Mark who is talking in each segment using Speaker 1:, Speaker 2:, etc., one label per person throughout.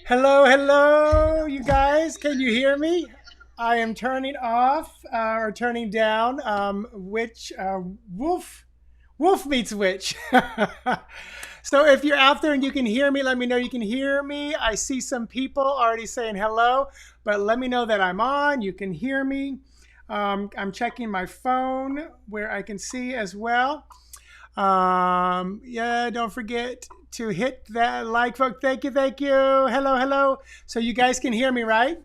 Speaker 1: Hello, hello, you guys. Can you hear me? I am turning off or turning down which wolf meets witch. So if you're out there and you can hear me, let me know you can hear me. I see some people already saying hello, but let me know that I'm on. You can hear me. I'm checking my phone where I can see as well. Yeah, don't forget to hit that like, folks. Thank you, thank you. Hello, hello. So you guys can hear me, right?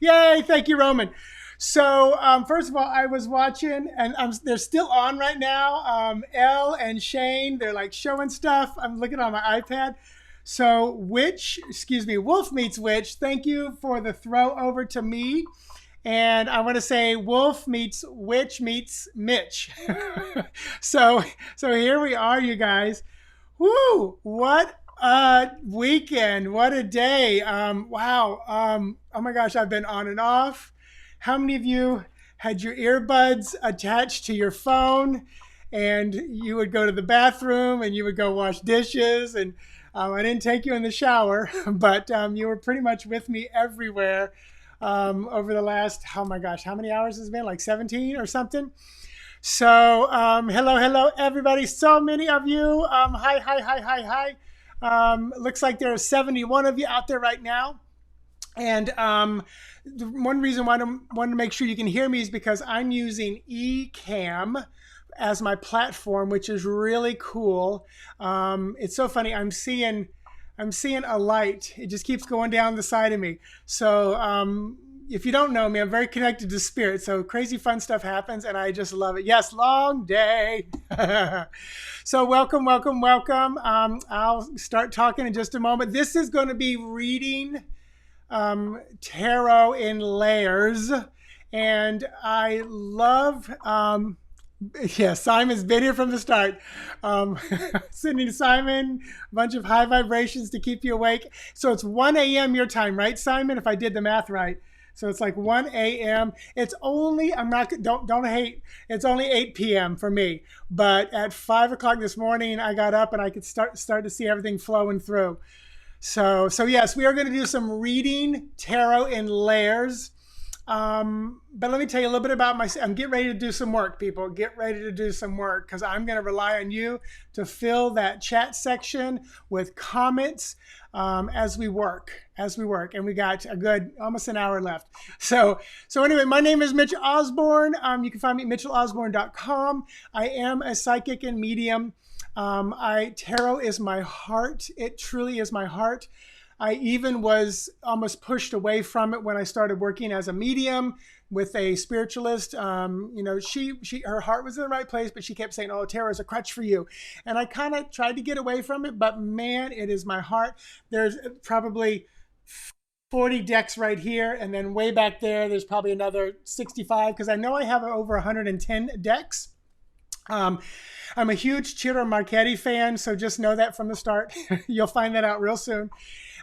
Speaker 1: Yay! Thank you, Roman. So first of all, I was watching, and they're still on right now. Elle and Shane, they're like showing stuff. I'm looking on my iPad. So Wolf meets witch. Thank you for the throw over to me. And I want to say Wolf meets Witch meets Mitch. so so here we are, you guys. Woo! What a weekend! What a day! Wow! Oh my gosh, I've been on and off. How many of you had your earbuds attached to your phone, and you would go to the bathroom and you would go wash dishes? And I didn't take you in the shower, but you were pretty much with me everywhere over the last, oh my gosh, how many hours has it been? Like 17 or something? So, hello, hello, everybody. So many of you. Hi, hi, hi, hi, hi. Looks like there are 71 of you out there right now. And the one reason why I want to make sure you can hear me is because I'm using eCam as my platform, which is really cool. It's so funny. I'm seeing a light. It just keeps going down the side of me. So if you don't know me, I'm very connected to spirit. So crazy fun stuff happens, and I just love it. Yes, long day. So welcome, welcome, welcome. I'll start talking in just a moment. This is going to be reading tarot in layers, and I love. Yeah, Simon's been here from the start. Sending Simon a bunch of high vibrations to keep you awake. So it's 1 a.m. your time, right, Simon? If I did the math right. So it's like 1 a.m. It's only, I'm not, don't hate, it's only 8 p.m. for me. But at 5 o'clock this morning, I got up and I could start to see everything flowing through. So yes, we are going to do some reading tarot in layers. But let me tell you a little bit about myself. I'm getting ready to do some work, people. Get ready to do some work because I'm going to rely on you to fill that chat section with comments as we work. And we got a good almost an hour left. So anyway, my name is Mitch Osborn. You can find me at mitchellosborn.com. I am a psychic and medium. Tarot is my heart. It truly is my heart. I even was almost pushed away from it when I started working as a medium with a spiritualist. Her heart was in the right place, but she kept saying, "Oh, tarot is a crutch for you," and I kind of tried to get away from it. But man, it is my heart. There's probably 40 decks right here, and then way back there's probably another 65 because I know I have over 110 decks. I'm a huge Ciro Marchetti fan, so just know that from the start. You'll find that out real soon.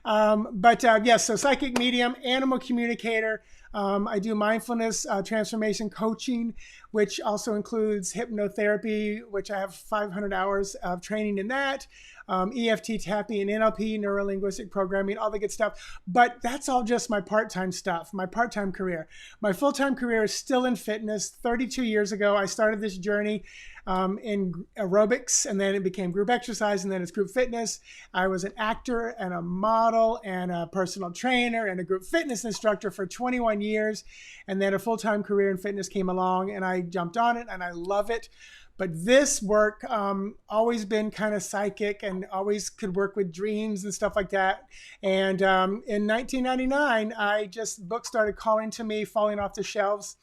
Speaker 1: Yes, so psychic medium, animal communicator. I do mindfulness transformation coaching, which also includes hypnotherapy, which I have 500 hours of training in that. EFT tapping and NLP, neuro-linguistic programming, all the good stuff. But that's all just my part-time stuff, my part-time career. My full-time career is still in fitness. 32 years ago, I started this journey in aerobics, and then it became group exercise, and then it's group fitness. I was an actor and a model and a personal trainer and a group fitness instructor for 21 years. And then a full-time career in fitness came along, and I jumped on it, and I love it. But this work always been kind of psychic and always could work with dreams and stuff like that. And in 1999, books started calling to me, falling off the shelves.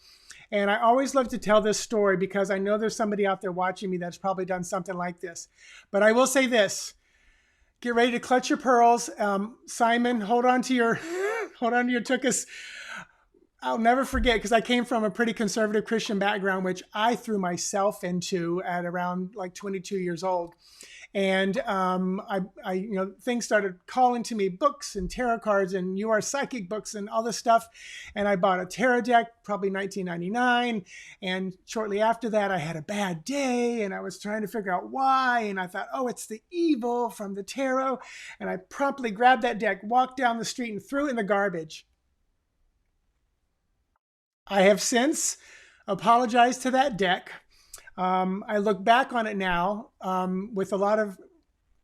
Speaker 1: And I always love to tell this story because I know there's somebody out there watching me that's probably done something like this. But I will say this: get ready to clutch your pearls. Simon, hold on to your tuchus. I'll never forget because I came from a pretty conservative Christian background, which I threw myself into at around like 22 years old. And things started calling to me, books and tarot cards and you are psychic books and all this stuff. And I bought a tarot deck, probably 1999. And shortly after that, I had a bad day and I was trying to figure out why. And I thought, oh, it's the evil from the tarot. And I promptly grabbed that deck, walked down the street and threw it in the garbage. I have since apologized to that deck. I look back on it now with a lot of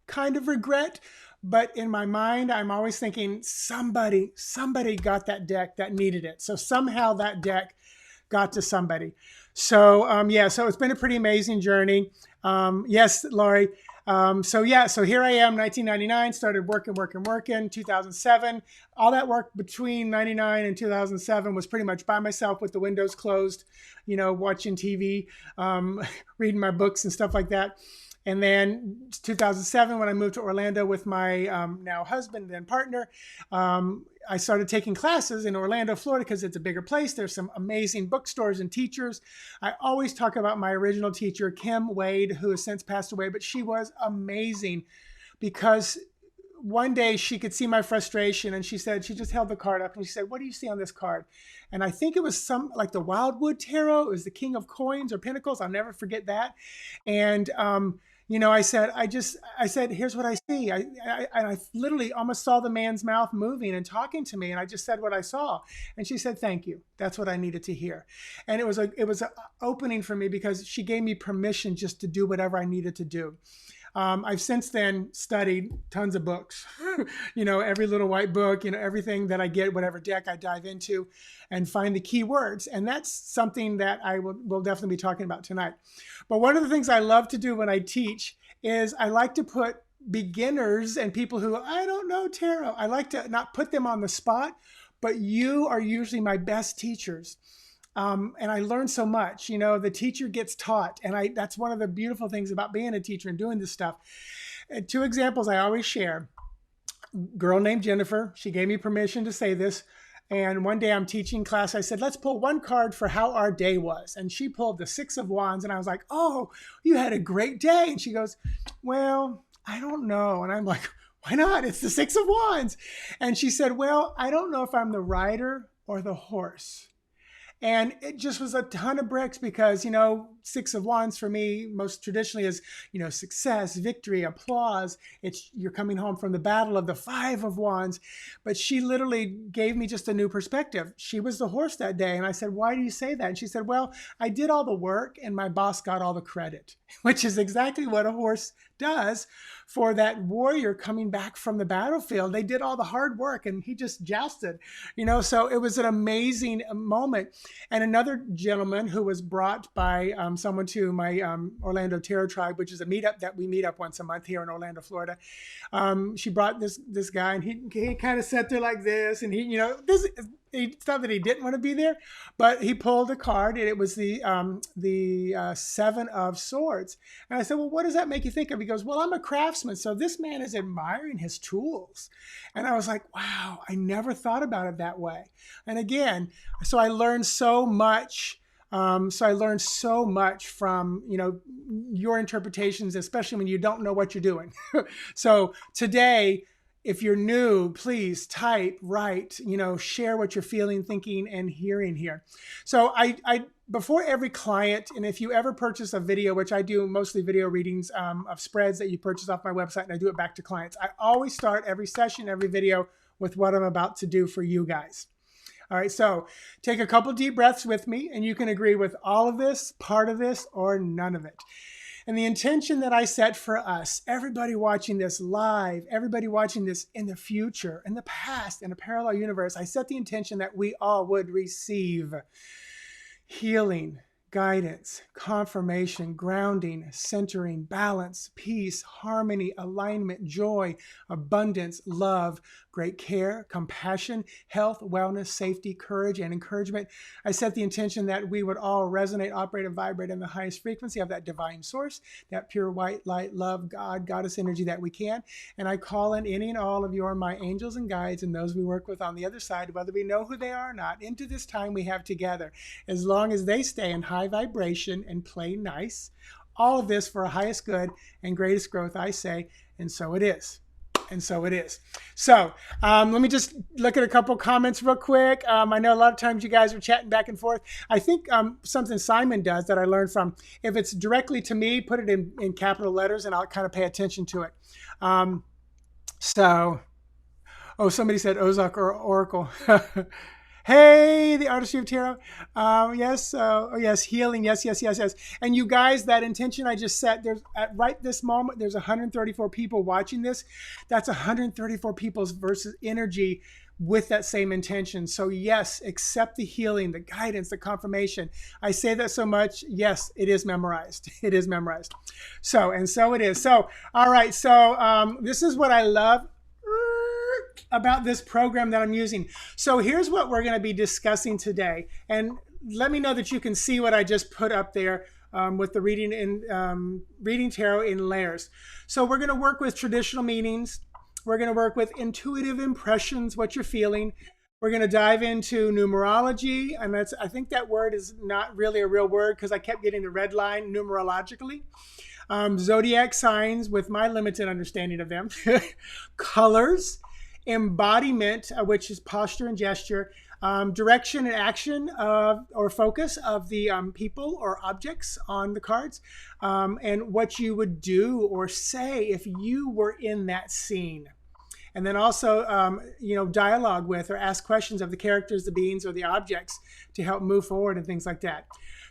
Speaker 1: kind of regret, but in my mind, I'm always thinking somebody got that deck that needed it. So somehow that deck got to somebody. So so it's been a pretty amazing journey. Yes, Laurie. So here I am, 1999, started working, 2007. All that work between 99 and 2007 was pretty much by myself with the windows closed, watching TV, reading my books and stuff like that. And then 2007, when I moved to Orlando with my now husband and partner, I started taking classes in Orlando, Florida, because it's a bigger place. There's some amazing bookstores and teachers. I always talk about my original teacher, Kim Wade, who has since passed away, but she was amazing because one day she could see my frustration and she just held the card up and she said, "What do you see on this card?" And I think it was some like the Wildwood Tarot. It was the King of Coins or Pentacles. I'll never forget that. And, I said, "Here's what I see." I literally almost saw the man's mouth moving and talking to me. And I just said what I saw. And she said, "Thank you. That's what I needed to hear." And it was an opening for me because she gave me permission just to do whatever I needed to do. I've since then studied tons of books, every little white book, everything that I get, whatever deck I dive into and find the key words. And that's something that I will definitely be talking about tonight. But one of the things I love to do when I teach is I like to put beginners and people who I don't know tarot, I like to not put them on the spot, but you are usually my best teachers. And I learned so much, the teacher gets taught. And that's one of the beautiful things about being a teacher and doing this stuff. And two examples I always share. Girl named Jennifer, she gave me permission to say this. And one day I'm teaching class. I said, "Let's pull one card for how our day was." And she pulled the Six of Wands. And I was like, "Oh, you had a great day." And she goes, "Well, I don't know." And I'm like, "Why not? It's the Six of Wands." And she said, "Well, I don't know if I'm the rider or the horse." And it just was a ton of bricks because, Six of Wands for me, most traditionally is, success, victory, applause. You're coming home from the battle of the Five of Wands. But she literally gave me just a new perspective. She was the horse that day. And I said, "Why do you say that?" And she said, "Well, I did all the work and my boss got all the credit," which is exactly what a horse does for that warrior coming back from the battlefield. They did all the hard work and he just jousted, so it was an amazing moment. And another gentleman who was brought by someone to my Orlando Tarot Tribe, which is a meetup that we meet up once a month here in Orlando, Florida. She brought this guy and he kind of sat there like this and it's not that he didn't want to be there, but he pulled a card and it was the Seven of Swords. And I said, "Well, what does that make you think of?" He goes, "Well, I'm a craftsman, so this man is admiring his tools." And I was like, wow, I never thought about it that way. And again, so I learned so much. From, your interpretations, especially when you don't know what you're doing. So today, if you're new, please type, write, share what you're feeling, thinking, and hearing here. So I before every client, and if you ever purchase a video, which I do mostly video readings of spreads that you purchase off my website, and I do it back to clients, I always start every session, every video with what I'm about to do for you guys. All right, so take a couple deep breaths with me, and you can agree with all of this, part of this, or none of it. And the intention that I set for us, everybody watching this live, everybody watching this in the future, in the past, in a parallel universe, I set the intention that we all would receive healing, guidance, confirmation, grounding, centering, balance, peace, harmony, alignment, joy, abundance, love, great care, compassion, health, wellness, safety, courage, and encouragement. I set the intention that we would all resonate, operate, and vibrate in the highest frequency of that divine source, that pure white light, love, God, goddess energy that we can. And I call in any and all of you are my angels and guides and those we work with on the other side, whether we know who they are or not, into this time we have together. As long as they stay in high vibration and play nice, all of this for our highest good and greatest growth, I say, and so it is. And so it is. So let me just look at a couple comments real quick. I know a lot of times you guys are chatting back and forth. I think something Simon does that I learned from, if it's directly to me, put it in capital letters and I'll kind of pay attention to it. So, oh, somebody said Ozark or Oracle. Hey, the artistry of tarot. Yes. Oh, yes. Healing. Yes, yes, yes, yes. And you guys, that intention I just set, there's at right this moment, there's 134 people watching this. That's 134 people's versus energy with that same intention. So yes, accept the healing, the guidance, the confirmation. I say that so much. Yes, it is memorized. It is memorized. So, and so it is. So, all right. So this is what I love about this program that I'm using. So here's what we're going to be discussing today. And let me know that you can see what I just put up there with the reading tarot in layers. So we're going to work with traditional meanings. We're going to work with intuitive impressions, what you're feeling. We're going to dive into numerology. And I think that word is not really a real word because I kept getting the red line numerologically. Zodiac signs with my limited understanding of them. Colors. Embodiment, which is posture and gesture, direction and action or focus of the people or objects on the cards, and what you would do or say if you were in that scene. And then also, dialogue with or ask questions of the characters, the beings, or the objects to help move forward and things like that.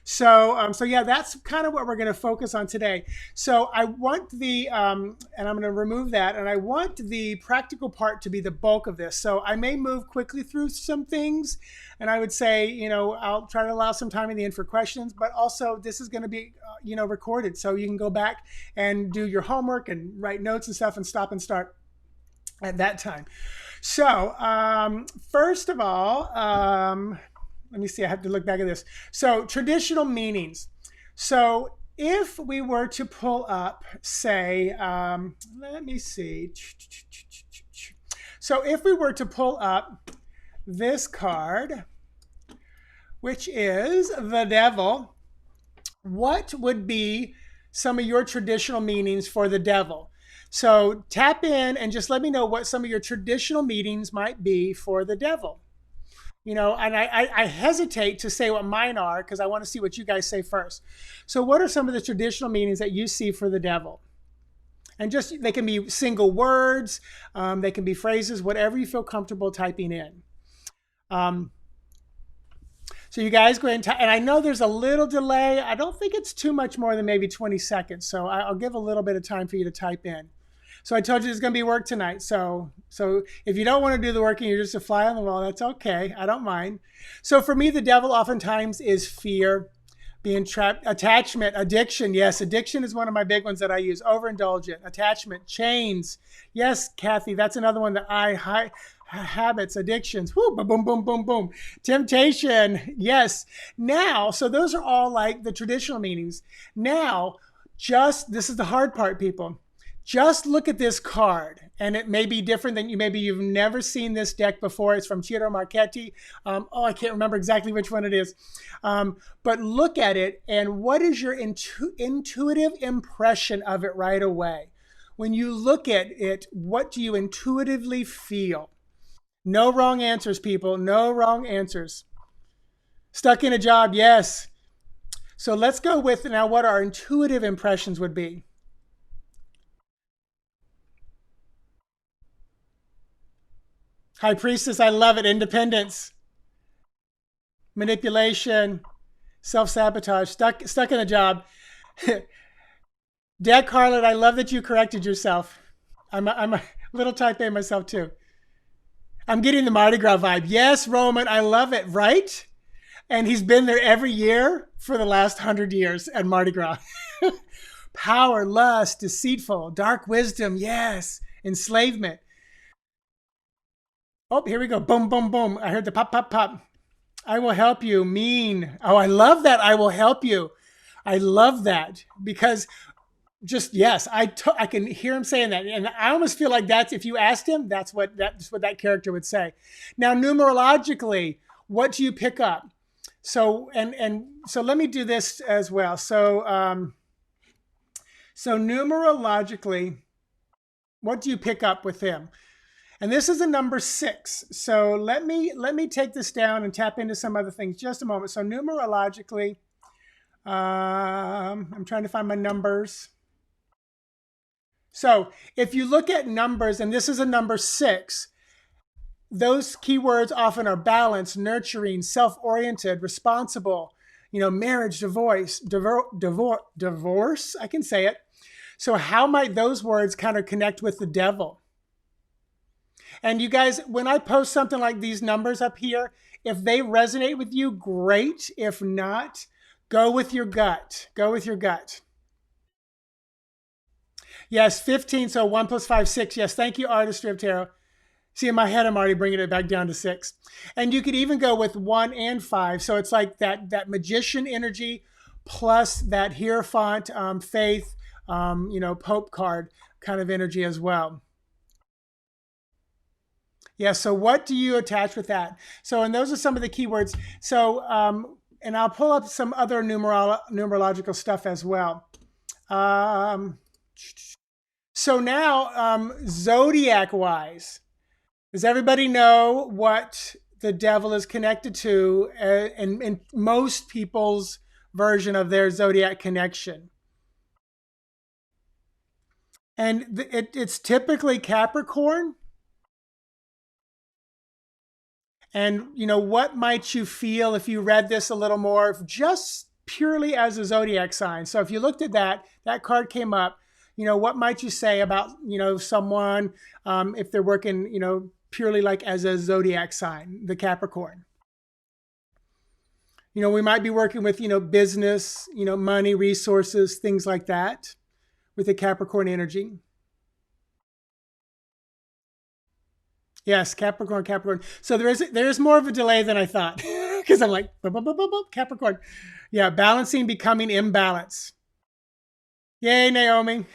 Speaker 1: So yeah, that's kind of what we're going to focus on today. So I want and I'm going to remove that, and I want the practical part to be the bulk of this. So I may move quickly through some things, and I would say, I'll try to allow some time in the end for questions, but also this is going to be, recorded. So you can go back and do your homework and write notes and stuff and stop and start at that time. So first of all, let me see, I have to look back at this. So traditional meanings. So if we were to pull up, say, let me see. So if we were to pull up this card, which is the Devil, what would be some of your traditional meanings for the Devil? So tap in and just let me know what some of your traditional meanings might be for the Devil. And I hesitate to say what mine are because I want to see what you guys say first. So what are some of the traditional meanings that you see for the Devil? And just, they can be single words, they can be phrases, whatever you feel comfortable typing in. So you guys go ahead and I know there's a little delay. I don't think it's too much more than maybe 20 seconds. So I'll give a little bit of time for you to type in. So I told you there's going to be work tonight. So if you don't want to do the work and you're just a fly on the wall, that's okay. I don't mind. So for me, the Devil oftentimes is fear, being trapped, attachment, addiction. Yes, addiction is one of my big ones that I use. Overindulgent, attachment, chains. Yes, Kathy, that's another one that habits, addictions. Whoo, boom, boom, boom, boom, boom. Temptation. Yes. Now, so those are all like the traditional meanings. Now, this is the hard part, people. Just look at this card, and it may be different than maybe you've never seen this deck before. It's from Ciro Marchetti. I can't remember exactly which one it is. But look at it, and what is your intuitive impression of it right away? When you look at it, what do you intuitively feel? No wrong answers, people. No wrong answers. Stuck in a job, yes. So let's go with now what our intuitive impressions would be. High Priestess, I love it. Independence, manipulation, self-sabotage, stuck in a job. Dad Carlin, I love that you corrected yourself. I'm a little type A myself too. I'm getting the Mardi Gras vibe. Yes, Roman, I love it, right? And he's been there every year for the last 100 years at Mardi Gras. Power, lust, deceitful, dark wisdom, yes, enslavement. Oh, here we go. Boom, boom, boom. I heard the pop, pop, pop. I will help you. Mean. Oh, I love that. I will help you. I love that because just, yes, I can hear him saying that. And I almost feel like that's, if you asked him, that's what that character would say. Now, numerologically, what do you pick up? So, and so let me do this as well. So, So numerologically, what do you pick up with him? And this is a number 6. So let me take this down and tap into some other things. Just a moment. So numerologically, I'm trying to find my numbers. So if you look at numbers, and this is a number 6, those keywords often are balanced, nurturing, self-oriented, responsible, marriage, divorce, I can say it. So how might those words kind of connect with the devil? And you guys, when I post something like these numbers up here, if they resonate with you, great. If not, go with your gut. Go with your gut. Yes, 15. So 1 plus 5, 6. Yes, thank you, Artistry of Tarot. See, in my head, I'm already bringing it back down to 6. And you could even go with 1 and 5. So it's like that magician energy plus that Hierophant, faith, Pope card kind of energy as well. Yeah, so what do you attach with that? So, and those are some of the keywords. So, and I'll pull up some other numerological stuff as well. So now, zodiac-wise, does everybody know what the devil is connected to in most people's version of their zodiac connection? And it's typically Capricorn. And, what might you feel if you read this a little more, just purely as a zodiac sign? So if you looked at that card came up, what might you say about, someone, if they're working, purely like as a zodiac sign, the Capricorn? We might be working with, business, money, resources, things like that with the Capricorn energy. Yes, Capricorn. So there is more of a delay than I thought because I'm like, boop, boop, boop, boop, boop, Capricorn. Yeah, balancing, becoming imbalance. Yay, Naomi.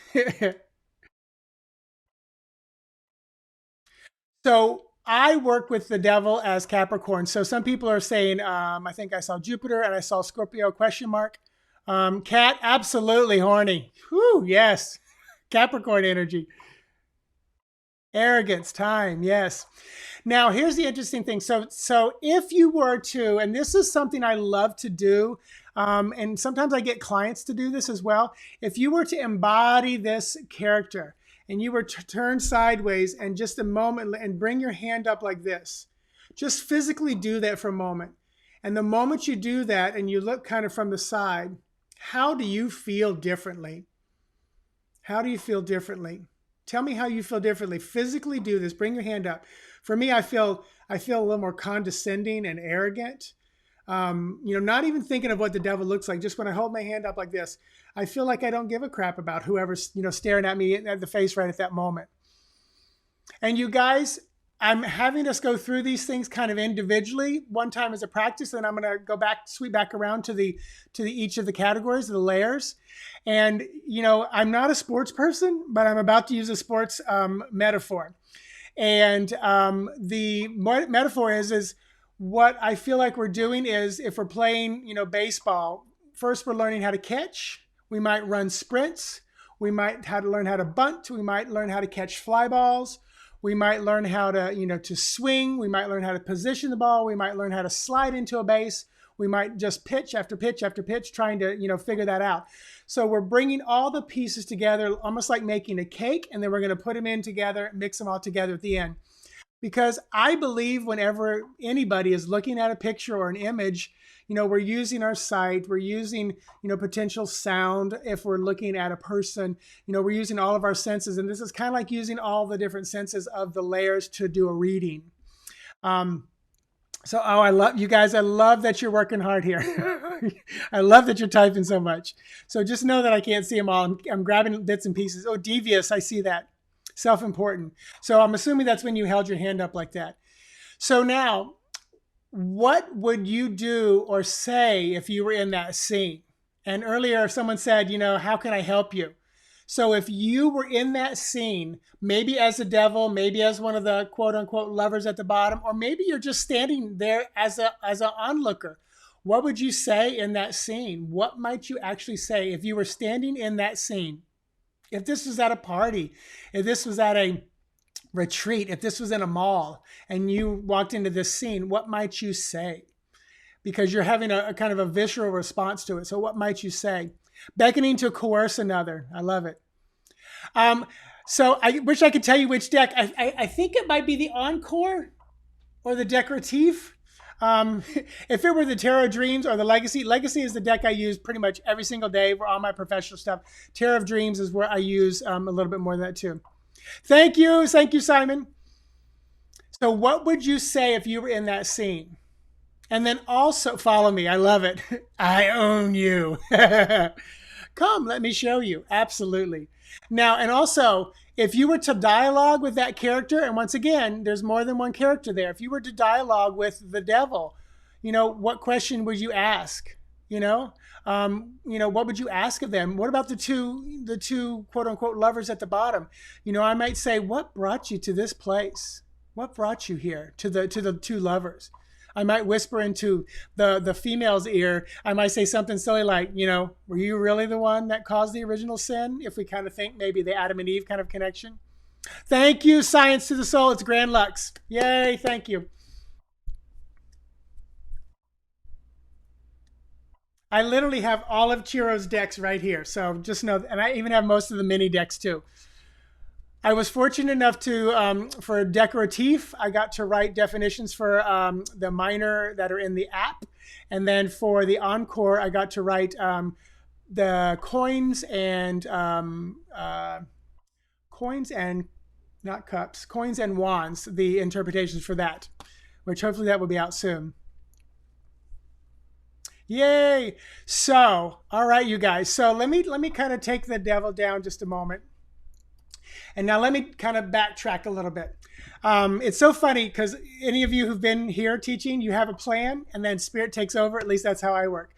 Speaker 1: So I work with the devil as Capricorn. So some people are saying, I think I saw Jupiter and I saw Scorpio, question mark. Cat, absolutely horny. Whew, yes. Capricorn energy. Arrogance, time, yes. Now, here's the interesting thing. So if you were to, and this is something I love to do, and sometimes I get clients to do this as well. If you were to embody this character and you were to turn sideways and just a moment and bring your hand up like this, just physically do that for a moment. And the moment you do that and you look kind of from the side, how do you feel differently? How do you feel differently? Tell me how you feel differently. Physically do this. Bring your hand up. For me, I feel a little more condescending and arrogant. Not even thinking of what the devil looks like. Just when I hold my hand up like this, I feel like I don't give a crap about whoever's staring at me at the face right at that moment. And you guys, I'm having us go through these things kind of individually one time as a practice, and I'm going to go back, sweep back around to each of the categories, the layers. And I'm not a sports person, but I'm about to use a sports metaphor. And the metaphor is what I feel like we're doing is if we're playing baseball, first we're learning how to catch. We might run sprints. We might learn how to bunt. We might learn how to catch fly balls. We might learn how to, to swing. We might learn how to position the ball. We might learn how to slide into a base. We might just pitch after pitch after pitch, trying to, figure that out. So we're bringing all the pieces together, almost like making a cake, and then we're going to put them in together, mix them all together at the end. Because I believe whenever anybody is looking at a picture or an image, we're using our sight, we're using, potential sound. If we're looking at a person, we're using all of our senses. And this is kind of like using all the different senses of the layers to do a reading. I love you guys. I love that you're working hard here. I love that you're typing so much. So just know that I can't see them all. I'm grabbing bits and pieces. Oh, devious. I see that. Self-important. So I'm assuming that's when you held your hand up like that. So now, what would you do or say if you were in that scene? And earlier someone said, how can I help you? So if you were in that scene, maybe as a devil, maybe as one of the quote unquote lovers at the bottom, or maybe you're just standing there as an onlooker, what would you say in that scene? What might you actually say if you were standing in that scene? If this was at a party, if this was at a retreat, if this was in a mall and you walked into this scene, what might you say? Because you're having a kind of a visceral response to it. So what might you say? Beckoning to coerce another. I love it. Um, so I wish I could tell you which deck. I think it might be the Encore or the Decorative. Um, if it were the Tarot of Dreams or the Legacy, Legacy is the deck I use pretty much every single day for all my professional stuff. Tarot of Dreams is where I use a little bit more than that too. Thank you. Thank you, Simon. So what would you say if you were in that scene? And then also follow me. I love it. I own you. Come, let me show you. Absolutely. Now, and also, if you were to dialogue with that character, and once again, there's more than one character there. If you were to dialogue with the devil, what question would you ask? What would you ask of them? What about the two quote unquote lovers at the bottom? I might say, what brought you to this place? What brought you here to the two lovers? I might whisper into the female's ear. I might say something silly like, were you really the one that caused the original sin? If we kind of think maybe the Adam and Eve kind of connection. Thank you, Science to the Soul. It's Grand Lux. Yay, thank you. I literally have all of Chiro's decks right here. So just know, and I even have most of the mini decks too. I was fortunate enough to, for Decoratif, I got to write definitions for the minor that are in the app. And then for the Encore, I got to write the coins and not cups, coins and wands, the interpretations for that, which hopefully that will be out soon. Yay! So, all right, you guys. So let me kind of take the devil down just a moment. And now let me kind of backtrack a little bit. It's so funny because any of you who've been here teaching, you have a plan and then spirit takes over. At least that's how I work.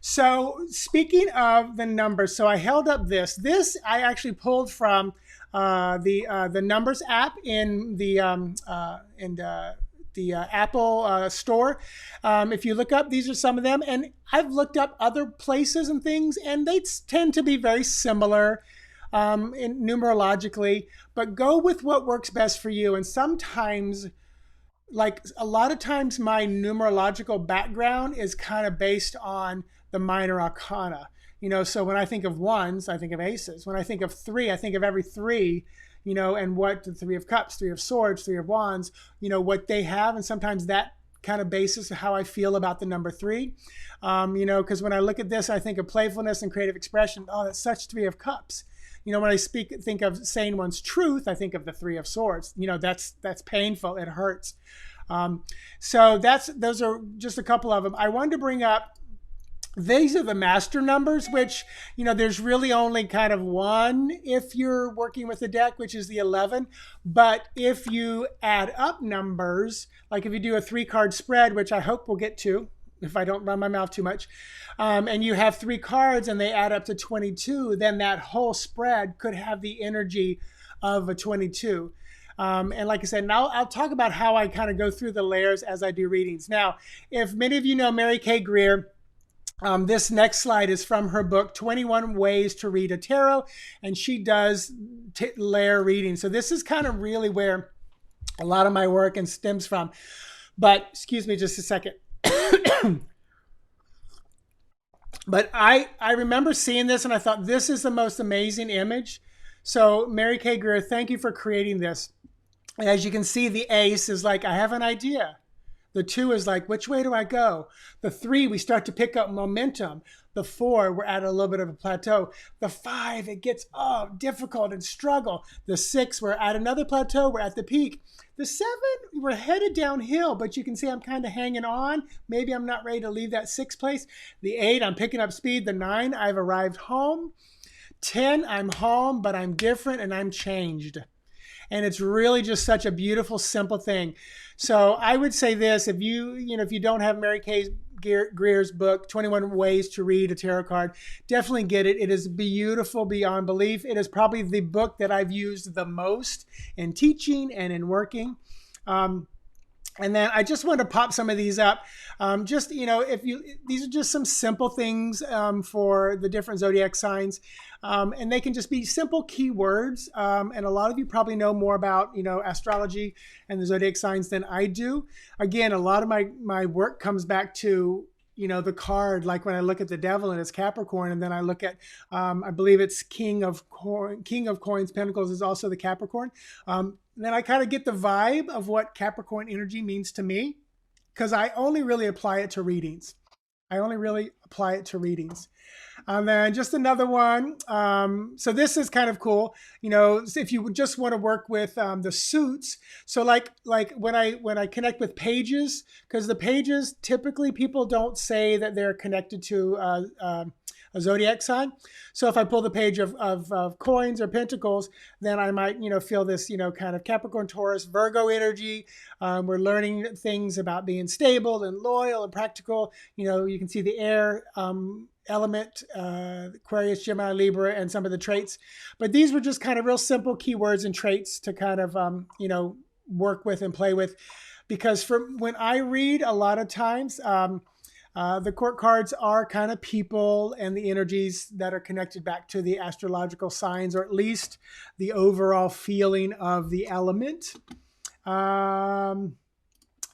Speaker 1: So speaking of the numbers, so I held up this. This I actually pulled from the numbers app in the Apple store. If you look up, these are some of them. And I've looked up other places and things, and they tend to be very similar numerologically, but go with what works best for you. And sometimes, like a lot of times, my numerological background is kind of based on the minor arcana. So when I think of ones, I think of aces. When I think of three, I think of every three, and what the Three of Cups, Three of Swords, Three of Wands, what they have. And sometimes that kind of basis of how I feel about the number three. Because when I look at this, I think of playfulness and creative expression. Oh, that's such Three of Cups. When I think of saying one's truth, I think of the Three of Swords. That's painful. It hurts. So those are just a couple of them. I wanted to bring up, these are the master numbers, which, there's really only kind of one if you're working with the deck, which is the 11. But if you add up numbers, like if you do a 3-card spread, which I hope we'll get to, if I don't run my mouth too much, and you have 3 cards and they add up to 22, then that whole spread could have the energy of a 22. And like I said, now I'll talk about how I kind of go through the layers as I do readings. Now, if many of you know Mary Kay Greer, this next slide is from her book, 21 Ways to Read a Tarot, and she does layer reading. So this is kind of really where a lot of my work and stems from. But excuse me just a second. But I remember seeing this and I thought, this is the most amazing image. So Mary Kay Greer, thank you for creating this. As you can see, the ace is like, I have an idea. The 2 is like, which way do I go? The 3, we start to pick up momentum. The 4, we're at a little bit of a plateau. The 5, it gets difficult and struggle. The 6, we're at another plateau. We're at the peak. The 7, we're headed downhill, but you can see I'm kind of hanging on. Maybe I'm not ready to leave that 6th place. The 8, I'm picking up speed. The 9, I've arrived home. 10, I'm home, but I'm different and I'm changed. And it's really just such a beautiful, simple thing. So I would say this, if you don't have Mary Kay Greer's book, 21 Ways to Read a Tarot Card, definitely get it. It is beautiful beyond belief. It is probably the book that I've used the most in teaching and in working. And then I just wanted to pop some of these up. Just, if you, these are just some simple things for the different zodiac signs. And they can just be simple keywords. And a lot of you probably know more about, astrology and the zodiac signs than I do. Again, a lot of my work comes back to, the card, like when I look at the devil and it's Capricorn, and then I look at, I believe it's King of Coins, Pentacles is also the Capricorn. Then I kind of get the vibe of what Capricorn energy means to me, because I only really apply it to readings. And then just another one. So this is kind of cool. If you just want to work with the suits. So like when I connect with pages, because the pages, typically people don't say that they're connected to a zodiac sign. So if I pull the page of coins or pentacles, then I might, feel this, kind of Capricorn, Taurus, Virgo energy. We're learning things about being stable and loyal and practical. You can see the air element, Aquarius, Gemini, Libra, and some of the traits. But these were just kind of real simple keywords and traits to kind of, work with and play with. Because when I read, a lot of times, the court cards are kind of people and the energies that are connected back to the astrological signs, or at least the overall feeling of the element. I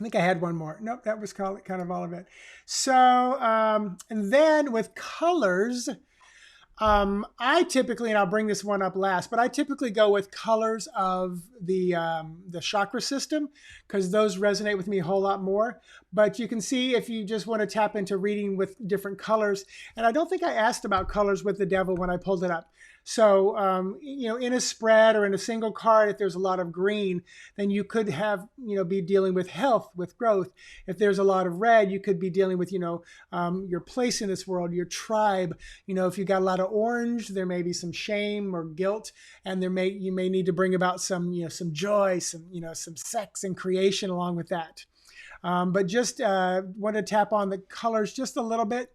Speaker 1: think I had one more. Nope, that was kind of all of it. So, and then with colors, I typically, and I'll bring this one up last, but I typically go with colors of the chakra system, because those resonate with me a whole lot more. But you can see, if you just want to tap into reading with different colors, and I don't think I asked about colors with the devil when I pulled it up. So, in a spread or in a single card, if there's a lot of green, then you could have, be dealing with health, with growth. If there's a lot of red, you could be dealing with, your place in this world, your tribe. If you got a lot of orange, there may be some shame or guilt, and you may need to bring about some, some joy, some sex and creation along with that. But just want to tap on the colors just a little bit.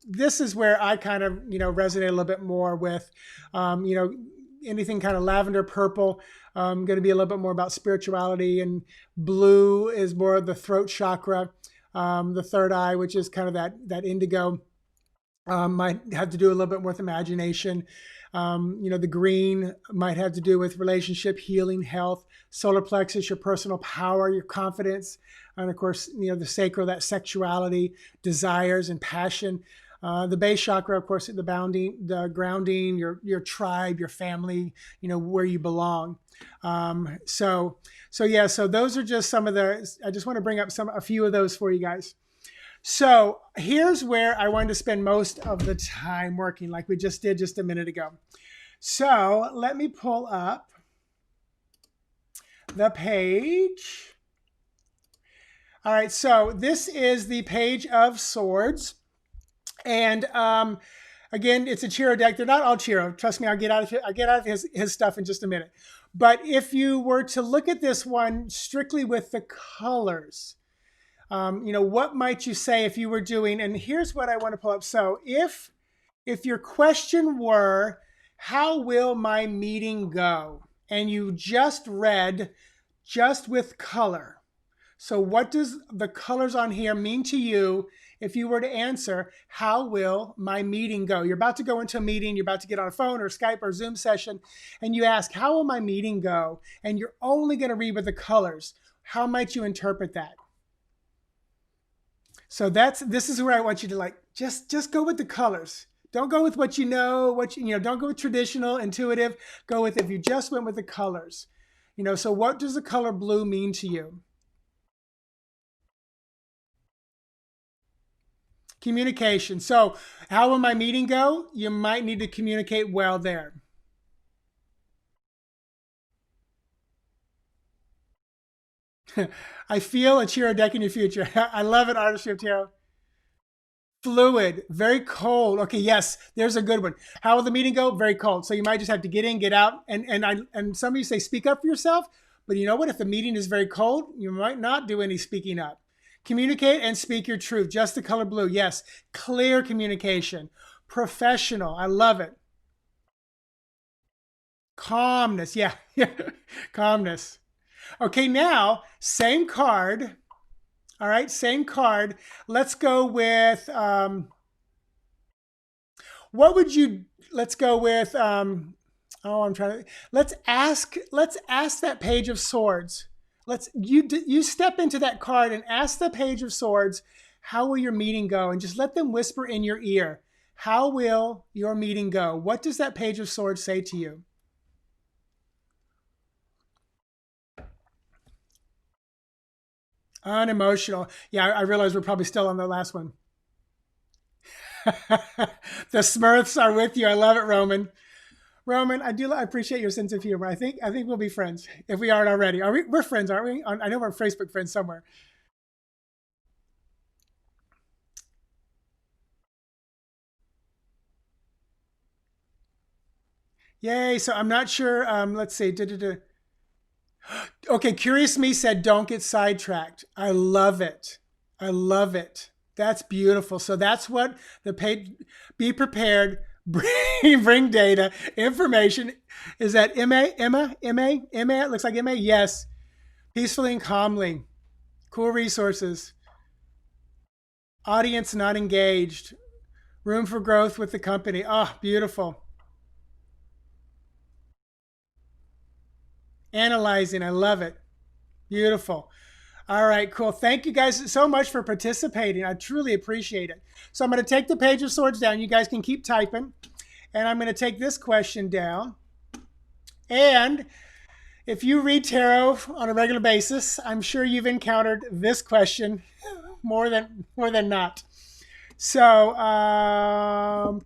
Speaker 1: This is where I kind of, resonate a little bit more with, anything kind of lavender, purple. Going to be a little bit more about spirituality, and blue is more of the throat chakra, the third eye, which is kind of that indigo. Might have to do a little bit more with imagination. The green might have to do with relationship, healing, health. Solar plexus, your personal power, your confidence. And of course, the sacral, that sexuality, desires, and passion. The base chakra, of course, the grounding, your tribe, your family, where you belong. So those are just some of I just want to bring up a few of those for you guys. So here's where I wanted to spend most of the time working, like we just did just a minute ago. So let me pull up the page. All right, so this is the Page of Swords. And again, it's a Chiro deck. They're not all Chiro. Trust me, I'll get out of his stuff in just a minute. But if you were to look at this one strictly with the colors, what might you say if you were doing, and here's what I want to pull up. So if your question were, how will my meeting go? And you just read just with color. So what does the colors on here mean to you if you were to answer, how will my meeting go? You're about to go into a meeting, you're about to get on a phone or Skype or Zoom session, and you ask, how will my meeting go? And you're only going to read with the colors. How might you interpret that? So this is where I want you to just go with the colors. Don't go with what don't go with traditional, intuitive. Go with, if you just went with the colors. So what does the color blue mean to you? Communication. So how will my meeting go? You might need to communicate well there. I feel a Chiro deck in your future. I love it, Artistry of Tarot. Fluid, very cold. Okay, yes, there's a good one. How will the meeting go? Very cold. So you might just have to get in, get out. And some of you say, speak up for yourself. But you know what? If the meeting is very cold, you might not do any speaking up. Communicate and speak your truth. Just the color blue. Yes. Clear communication. Professional. I love it. Calmness. Yeah. Calmness. Okay, now, same card. All right, same card. Let's go with, what would you, let's go with, oh, I'm trying to, let's ask that Page of Swords. You step into that card and ask the Page of Swords, how will your meeting go? And just let them whisper in your ear. How will your meeting go? What does that Page of Swords say to you? Unemotional. Yeah, I realize we're probably still on the last one. The Smurfs are with you. I love it, Roman. Roman, I appreciate your sense of humor. I think we'll be friends if we aren't already. Are we? We're friends, aren't we? I know we're Facebook friends somewhere. Yay! So I'm not sure. Let's see. Okay, Curious Me said, "Don't get sidetracked." I love it. I love it. That's beautiful. So that's what the page. Be prepared. Bring data, information. Is that Emma? It looks like Emma. Yes. Peacefully and calmly. Cool resources. Audience not engaged. Room for growth with the company. Oh, beautiful. Analyzing. I love it. Beautiful. All right, cool. Thank you guys so much for participating. I truly appreciate it. So I'm going to take the Page of Swords down. You guys can keep typing. And I'm going to take this question down. And if you read tarot on a regular basis, I'm sure you've encountered this question more than not. So I'm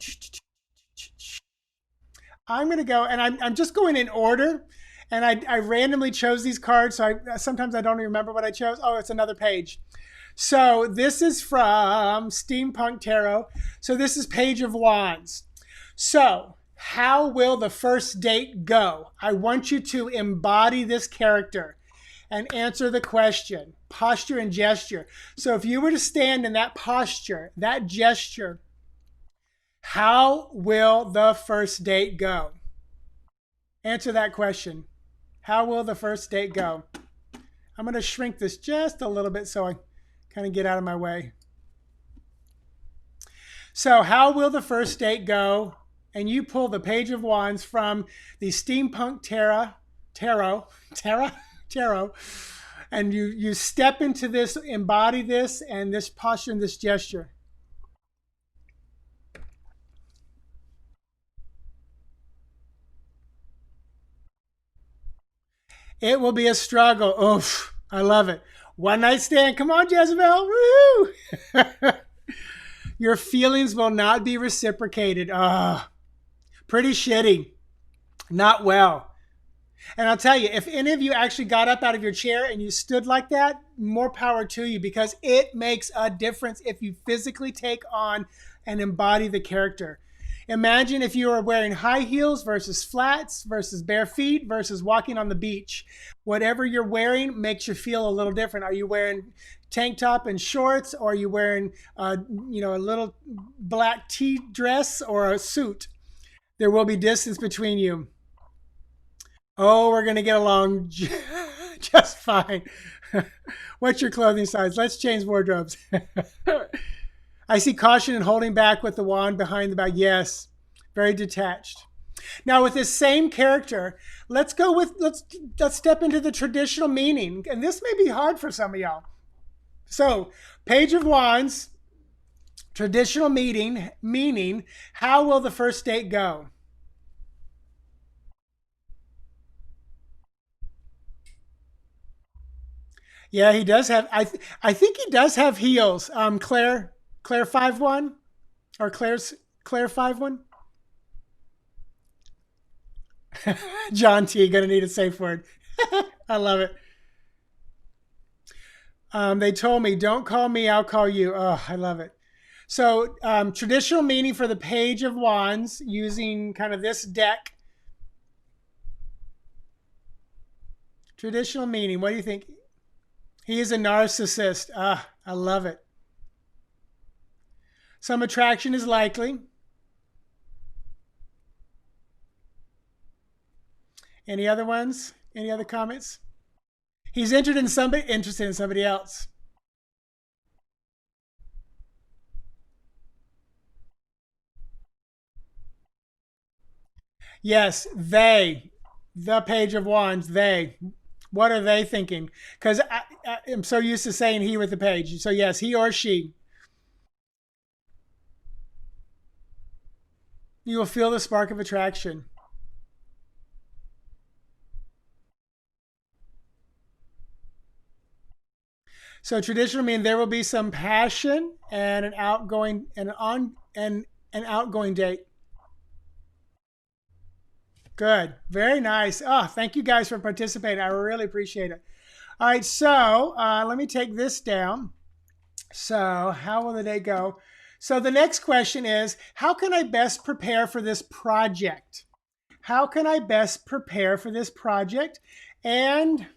Speaker 1: going to go, and I'm just going in order. And I randomly chose these cards, so sometimes I don't even remember what I chose. Oh, it's another page. So this is from Steampunk Tarot. So this is Page of Wands. So how will the first date go? I want you to embody this character and answer the question. Posture and gesture. So if you were to stand in that posture, that gesture, how will the first date go? Answer that question. How will the first date go? I'm going to shrink this just a little bit so I kind of get out of my way. So, how will the first date go? And you pull the Page of Wands from the Steampunk Tarot, and you step into this, embody this, and this posture and this gesture. It will be a struggle. Oof, I love it. One night stand. Come on, Jezebel. Woo! Your feelings will not be reciprocated. Pretty shitty. Not well. And I'll tell you, if any of you actually got up out of your chair and you stood like that, more power to you, because it makes a difference if you physically take on and embody the character. Imagine if you were wearing high heels versus flats versus bare feet versus walking on the beach. Whatever you're wearing makes you feel a little different. Are you wearing tank top and shorts, or are you wearing a little black tea dress or a suit? There will be distance between you. Oh, we're going to get along just fine. What's your clothing size? Let's change wardrobes. I see caution and holding back with the wand behind the back. Yes, very detached. Now, with this same character, let's step into the traditional meaning, and this may be hard for some of y'all. So, Page of Wands, traditional meaning. How will the first date go? Yeah, he does have. I think he does have heels. Claire 5-1, or Claire 5-1. John T. Gonna need a safe word. I love it. They told me, "Don't call me, I'll call you." Oh, I love it. So traditional meaning for the Page of Wands, using kind of this deck. Traditional meaning. What do you think? He is a narcissist. I love it. Some attraction is likely. Any other ones? Any other comments? He's interested in somebody else. Yes, they, the Page of Wands, they. What are they thinking? Because I'm so used to saying he with the page. So, yes, he or she. You will feel the spark of attraction. So, traditional mean there will be some passion and an outgoing and an outgoing date. Good. Very nice. Oh, thank you guys for participating. I really appreciate it. All right. So, let me take this down. So, how will the day go? So, the next question is, how can I best prepare for this project? How can I best prepare for this project? And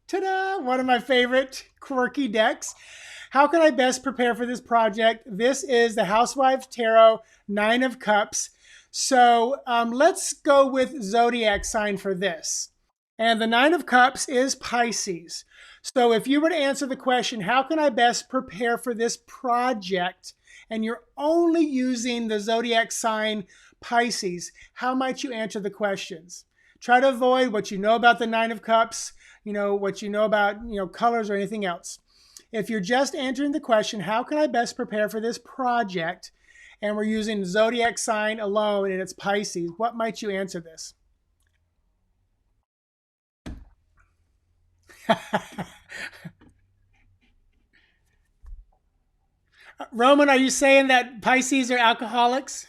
Speaker 1: ta-da, one of my favorite quirky decks. How can I best prepare for this project? This is the Housewives Tarot, Nine of Cups. So let's go with zodiac sign for this. And the Nine of Cups is Pisces. So if you were to answer the question, how can I best prepare for this project? And you're only using the zodiac sign Pisces, how might you answer the questions? Try to avoid what you know about the Nine of Cups, what you know about, colors or anything else. If you're just answering the question, how can I best prepare for this project? And we're using zodiac sign alone and it's Pisces, what might you answer this? Roman, are you saying that Pisces are alcoholics?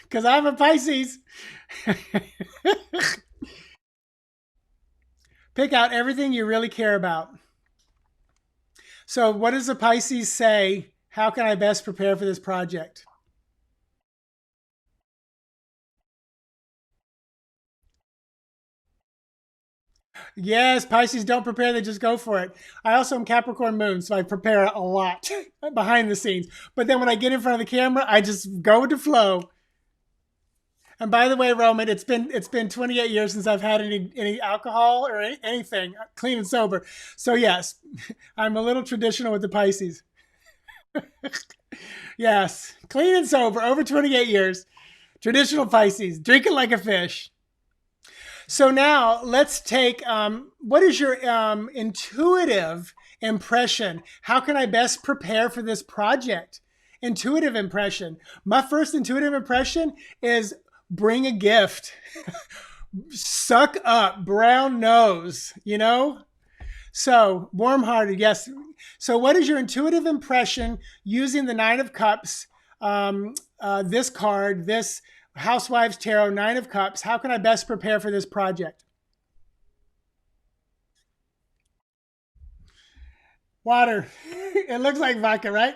Speaker 1: Because I'm a Pisces. Pick out everything you really care about. So, what does the Pisces say? How can I best prepare for this project? Yes, Pisces don't prepare, they just go for it. I also am Capricorn moon, so I prepare a lot behind the scenes. But then when I get in front of the camera, I just go with the flow. And by the way, Roman, it's been 28 years since I've had any alcohol or anything, clean and sober. So yes, I'm a little traditional with the Pisces. Yes, clean and sober, over 28 years. Traditional Pisces, drinking like a fish. So now let's take what is your intuitive impression? How can I best prepare for this project? Intuitive impression. My first intuitive impression is bring a gift. Suck up, brown nose. So, warm hearted, yes. So, what is your intuitive impression using the Nine of Cups, this card, this Housewives Tarot, Nine of Cups? How can I best prepare for this project? Water. It looks like vodka, right?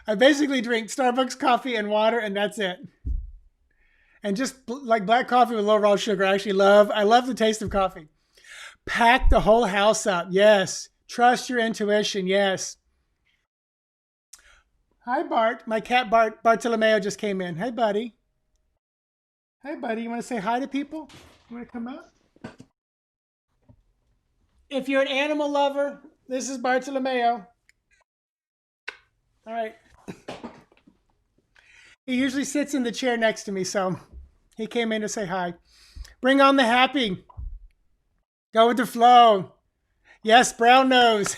Speaker 1: I basically drink Starbucks coffee and water, and that's it. And just like black coffee with low raw sugar. I love the taste of coffee. Pack the whole house up. Yes. Trust your intuition. Yes. Hi, Bart. My cat Bartolomeo just came in. Hey, buddy. Hey, buddy. You want to say hi to people? You want to come out? If you're an animal lover, this is Bartolomeo. All right. He usually sits in the chair next to me, so he came in to say hi. Bring on the happy. Go with the flow. Yes, brown nose.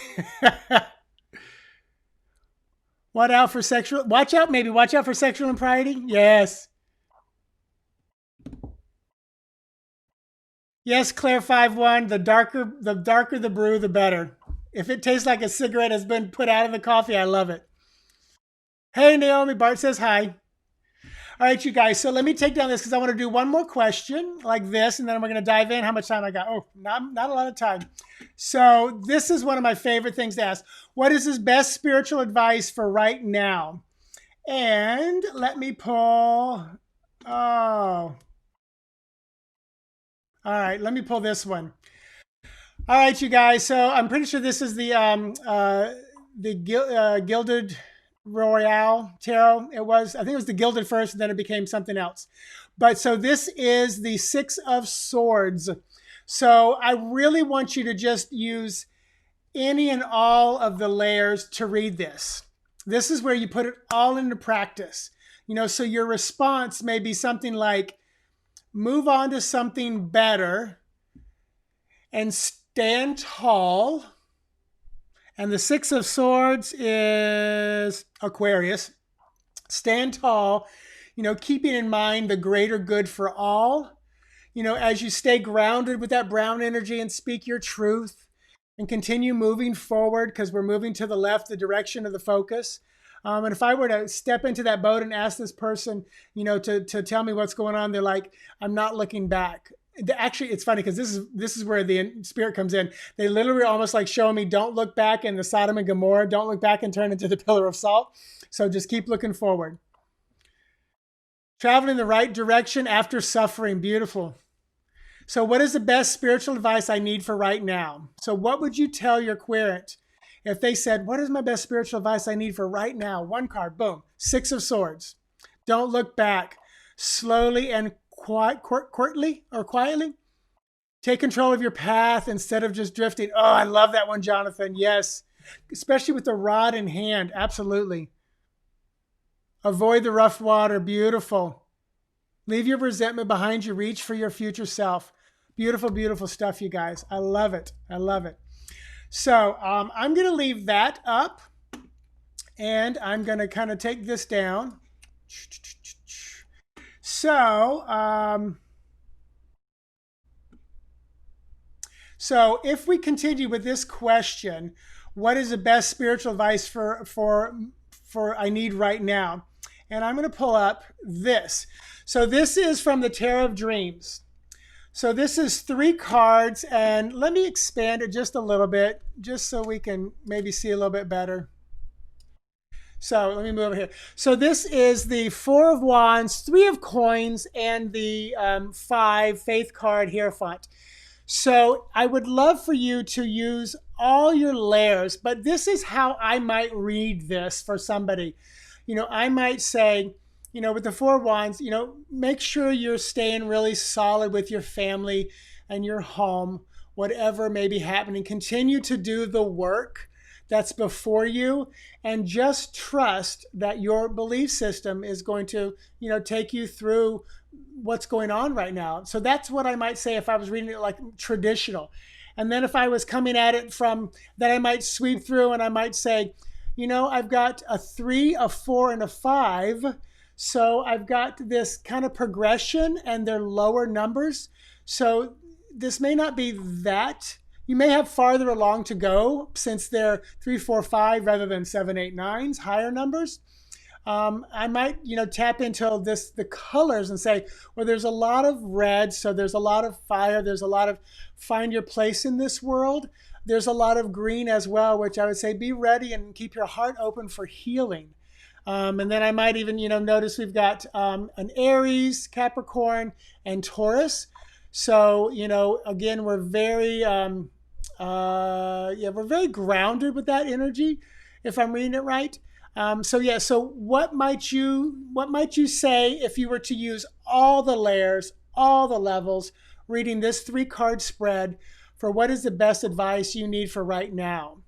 Speaker 1: Watch out for sexual impropriety. Yes. Yes, Claire 5-1. The darker the brew, the better. If it tastes like a cigarette has been put out of the coffee, I love it. Hey, Naomi, Bart says hi. All right, you guys. So let me take down this because I want to do one more question like this, and then we're going to dive in. How much time I got? Oh, not a lot of time. So this is one of my favorite things to ask. What is his best spiritual advice for right now? And let me pull. Oh, all right. Let me pull this one. All right, you guys. So I'm pretty sure this is the Gilded Royale Tarot. I think it was the Gilded first, and then it became something else. But so this is the Six of Swords. So I really want you to just use any and all of the layers to read this. This is where you put it all into practice. So your response may be something like, move on to something better and stand tall. And the Six of Swords is Aquarius. Stand tall, keeping in mind the greater good for all. As you stay grounded with that brown energy and speak your truth and continue moving forward, because we're moving to the left, the direction of the focus. And if I were to step into that boat and ask this person, to tell me what's going on, they're like, I'm not looking back. Actually, it's funny because this is where the spirit comes in. They literally almost like showing me, don't look back in the Sodom and Gomorrah. Don't look back and turn into the pillar of salt. So just keep looking forward. Traveling in the right direction after suffering. Beautiful. So what is the best spiritual advice I need for right now? So what would you tell your querent if they said, what is my best spiritual advice I need for right now? One card, boom, Six of Swords. Don't look back. Slowly and quietly take control of your path instead of just drifting. Oh, I love that one, Jonathan. Yes, especially with the rod in hand. Absolutely. Avoid the rough water. Beautiful. Leave your resentment behind you. Reach for your future self. Beautiful, beautiful stuff, you guys. I love it. I love it. So I'm going to leave that up, and I'm going to kind of take this down. So, so if we continue with this question, what is the best spiritual advice for I need right now? And I'm going to pull up this. So this is from the Tarot of Dreams. So this is 3 cards, and let me expand it just a little bit, just so we can maybe see a little bit better. So let me move over here. So this is the 4 of Wands, 3 of Coins, and the 5 Faith card Hierophant. So I would love for you to use all your layers, but this is how I might read this for somebody. I might say, with the 4 of Wands, make sure you're staying really solid with your family and your home, whatever may be happening. Continue to do the work that's before you, and just trust that your belief system is going to, take you through what's going on right now. So that's what I might say if I was reading it like traditional. And then if I was coming at it from that, I might sweep through and I might say, I've got a 3, a 4, and a 5. So I've got this kind of progression, and they're lower numbers. So this may not be that. You may have farther along to go since they're 3, 4, 5 rather than 7, 8, 9s, higher numbers. I might, tap into the colors and say, well, there's a lot of red, so there's a lot of fire, there's a lot of find your place in this world. There's a lot of green as well, which I would say be ready and keep your heart open for healing. And then I might even, notice we've got an Aries, Capricorn, and Taurus. So, again, we're very, we're very grounded with that energy, if I'm reading it right. So what might you say if you were to use all the layers, all the levels, reading this 3-card spread for what is the best advice you need for right now?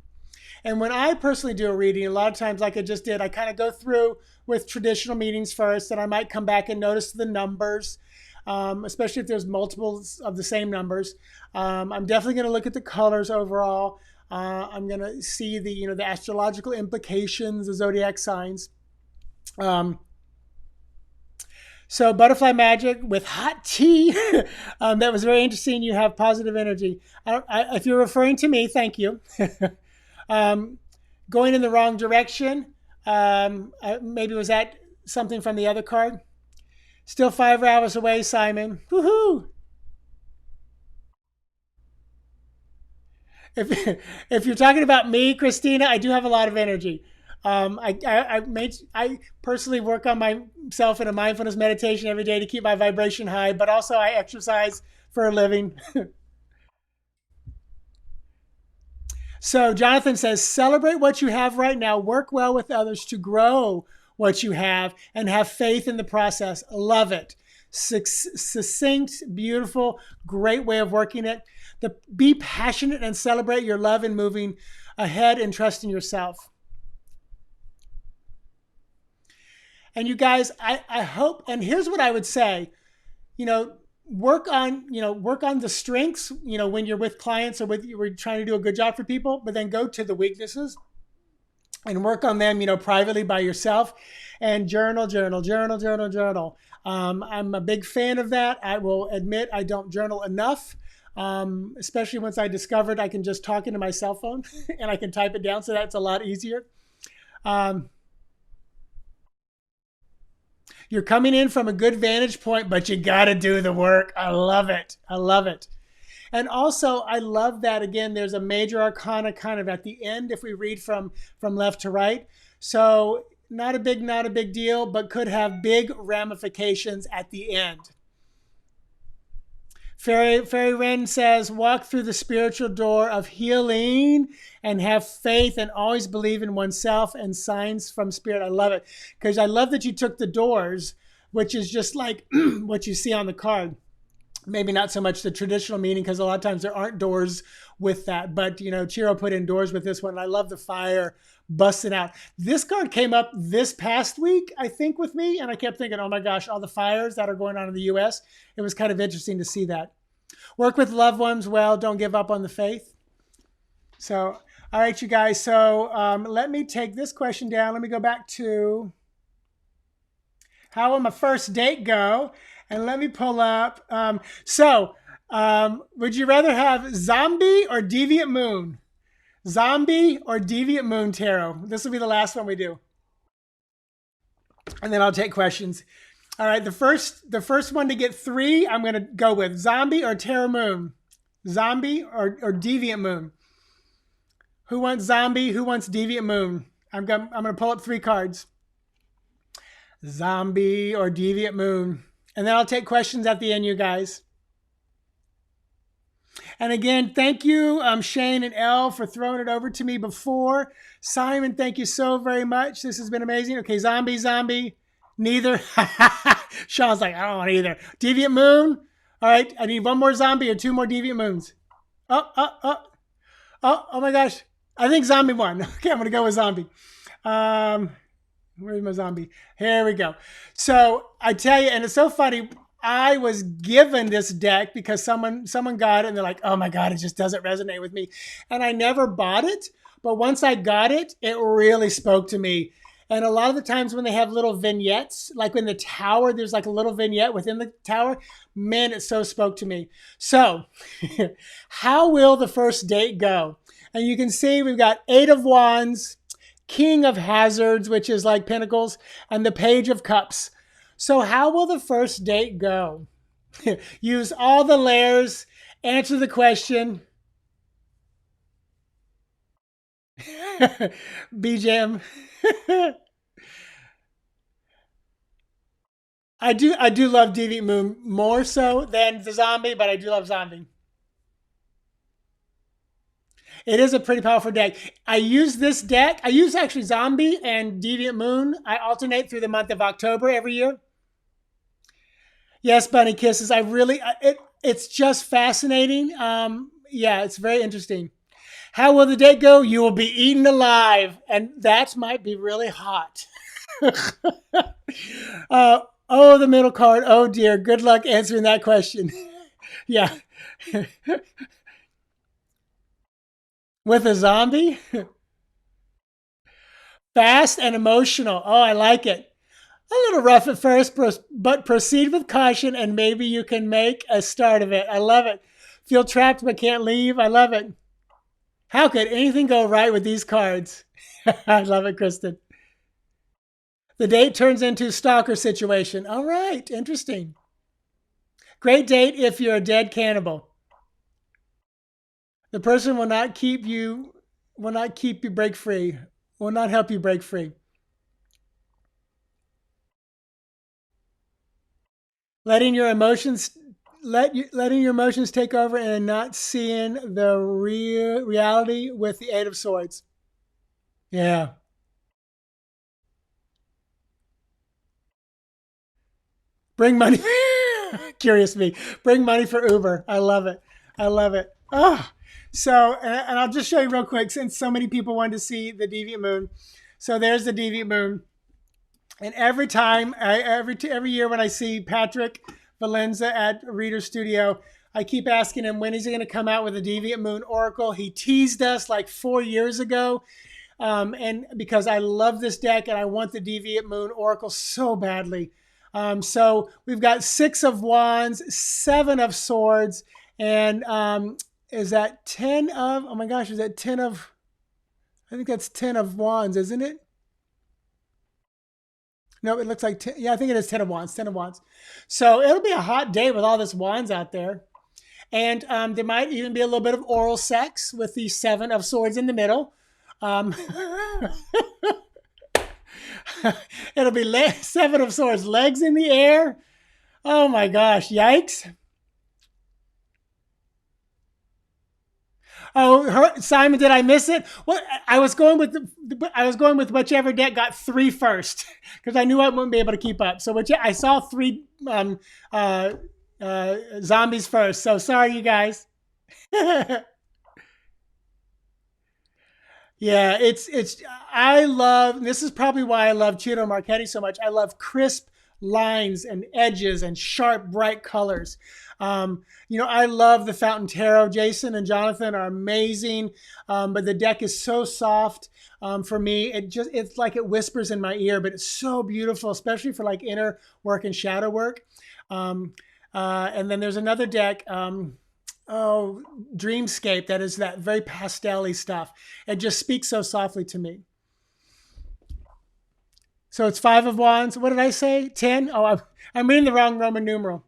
Speaker 1: And when I personally do a reading, a lot of times, like I just did, I kind of go through with traditional meanings first, and I might come back and notice the numbers, especially if there's multiples of the same numbers. I'm definitely going to look at the colors overall. I'm going to see the astrological implications, the zodiac signs. So butterfly magic with hot tea. That was very interesting. You have positive energy. If you're referring to me, thank you. Going in the wrong direction. Maybe was that something from the other card? Still 5 hours away, Simon. Woohoo! If you're talking about me, Christina, I do have a lot of energy. I personally work on myself in a mindfulness meditation every day to keep my vibration high, but also I exercise for a living. So Jonathan says, celebrate what you have right now, work well with others to grow what you have, and have faith in the process. Love it. succinct, beautiful, great way of working it. Be passionate and celebrate your love and moving ahead and trust in yourself. And you guys, I hope, and here's what I would say, you know, work on the strengths, when you're with clients or with you're trying to do a good job for people, but then go to the weaknesses and work on them, privately by yourself, and journal. I'm a big fan of that. I will admit I don't journal enough, especially once I discovered I can just talk into my cell phone and I can type it down, so that's a lot easier. Um, you're coming in from a good vantage point, but you got to do the work. I love it. I love it. And also, I love that, again, there's a major arcana kind of at the end if we read from left to right. So not a big deal, but could have big ramifications at the end. Fairy Wren says, walk through the spiritual door of healing and have faith and always believe in oneself and signs from spirit. I love it, because I love that you took the doors, which is just like what you see on the card. Maybe not so much the traditional meaning, because a lot of times there aren't doors with that. But, Chiro put in doors with this one. I love the fire busting out. This card came up this past week, I think, with me. And I kept thinking, oh my gosh, all the fires that are going on in the US. It was kind of interesting to see that. Work with loved ones well. Don't give up on the faith. So, all right, you guys. So let me take this question down. Let me go back to how will my first date go? And let me pull up. Would you rather have zombie or deviant moon? Zombie or deviant moon tarot? This will be the last one we do. And then I'll take questions. All right, the first one to get 3, I'm going to go with zombie or tarot moon. Zombie or deviant moon. Who wants zombie? Who wants deviant moon? I'm going to pull up 3 cards. Zombie or deviant moon. And then I'll take questions at the end, you guys. And again, thank you, Shane and Elle, for throwing it over to me before. Simon, thank you so very much. This has been amazing. Okay, zombie. Neither. Sean's like, I don't want either. Deviant moon. All right, I need 1 more zombie or 2 more deviant moons. Oh my gosh. I think zombie won. Okay, I'm going to go with zombie. Where's my zombie? Here we go. So I tell you, and it's so funny, I was given this deck because someone got it and they're like, oh my God, it just doesn't resonate with me. And I never bought it, but once I got it, it really spoke to me. And a lot of the times when they have little vignettes, like in the tower, there's like a little vignette within the tower, man, it so spoke to me. So how will the first date go? And you can see we've got 8 of Wands, King of Hazards, which is like Pentacles, and the Page of Cups. So how will the first date go? Use all the layers, answer the question. BJM. I do love Deviant Moon more so than the zombie, but I do love zombie. It is a pretty powerful deck. I use this deck. I use actually Zombie and Deviant Moon. I alternate through the month of October every year. Yes, Bunny Kisses. It's just fascinating. Yeah, it's very interesting. How will the date go? You will be eaten alive. And that might be really hot. The middle card. Oh dear. Good luck answering that question. Yeah. With a zombie? Fast and emotional. Oh, I like it. A little rough at first, but proceed with caution and maybe you can make a start of it. I love it. Feel trapped but can't leave. I love it. How could anything go right with these cards? I love it, Kristen. The date turns into stalker situation. All right, interesting. Great date if you're a dead cannibal. The person will not keep you break free. Will not help you break free. Letting your emotions take over and not seeing the reality with the 8 of Swords. Yeah. Bring money. Curious me. Bring money for Uber. I love it. I love it. Oh, so and I'll just show you real quick since so many people wanted to see the deviant moon. So there's the deviant moon, and every time, every year when I see Patrick Valenza at Reader Studio, I keep asking him when is he going to come out with a deviant moon oracle. He teased us like 4 years ago, and because I love this deck and I want the deviant moon oracle so badly. So we've got 6 of Wands, 7 of Swords, and is that 10 of? Oh my gosh, is that 10 of? I think that's 10 of Wands, isn't it? No, it looks like 10. Yeah, I think it is 10 of Wands. 10 of Wands. So it'll be a hot day with all this Wands out there. And there might even be a little bit of oral sex with the 7 of Swords in the middle. Um, it'll be 7 of Swords, legs in the air. Oh my gosh, yikes. Oh, Simon, did I miss it? Well, I was going with whichever deck got three first because I knew I wouldn't be able to keep up. So I saw three zombies first. So sorry, you guys. Yeah, it's I love this is probably why I love Chito Marchetti so much. I love crisp lines and edges and sharp, bright colors. I love the Fountain Tarot. Jason and Jonathan are amazing, but the deck is so soft for me. It's like it whispers in my ear, but it's so beautiful, especially for like inner work and shadow work. And then there's another deck. Oh, Dreamscape, that is that very pastel-y stuff. It just speaks so softly to me. So it's 5 of Wands. What did I say? 10? Oh, I'm reading the wrong Roman numeral.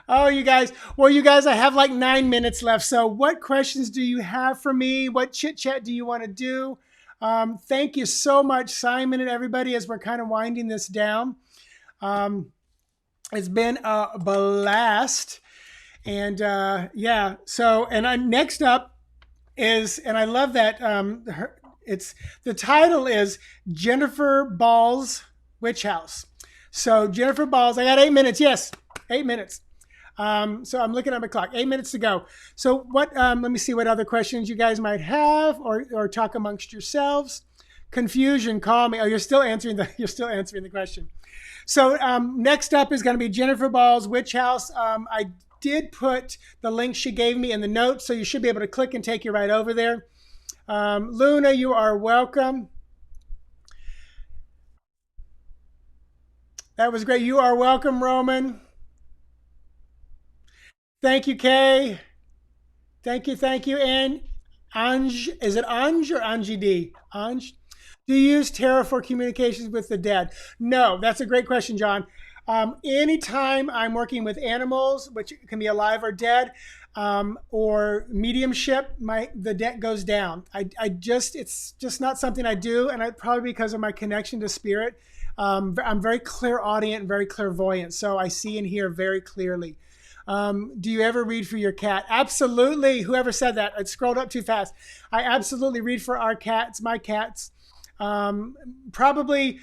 Speaker 1: Oh, you guys. Well, you guys, I have like 9 minutes left. So what questions do you have for me? What chit chat do you want to do? Thank you so much, Simon and everybody, as we're kind of winding this down. It's been a blast. And yeah, so next up is, and I love that it's the title is Jennifer Ball's Witch House. So Jennifer Ball's, I got 8 minutes. Yes, 8 minutes. So I'm looking at my clock. 8 minutes to go. So what? Let me see what other questions you guys might have, or talk amongst yourselves. Confusion, call me. Oh, you're still answering the question. So next up is going to be Jennifer Ball's Witch House. I did put the link she gave me in the notes, so you should be able to click and take you right over there. Luna, you are welcome. That was great. You are welcome, Roman. Thank you, Kay. Thank you. And Ange, is it Ange or Angie D? Ange? Do you use tarot for communications with the dead? No, that's a great question, John. Anytime I'm working with animals, which can be alive or dead, or mediumship, the deck goes down. It's just not something I do, and probably because of my connection to spirit. I'm very clairaudient, very clairvoyant, so I see and hear very clearly. Do you ever read for your cat? Absolutely. Whoever said that, I scrolled up too fast. I absolutely read for our cats, my cats. Probably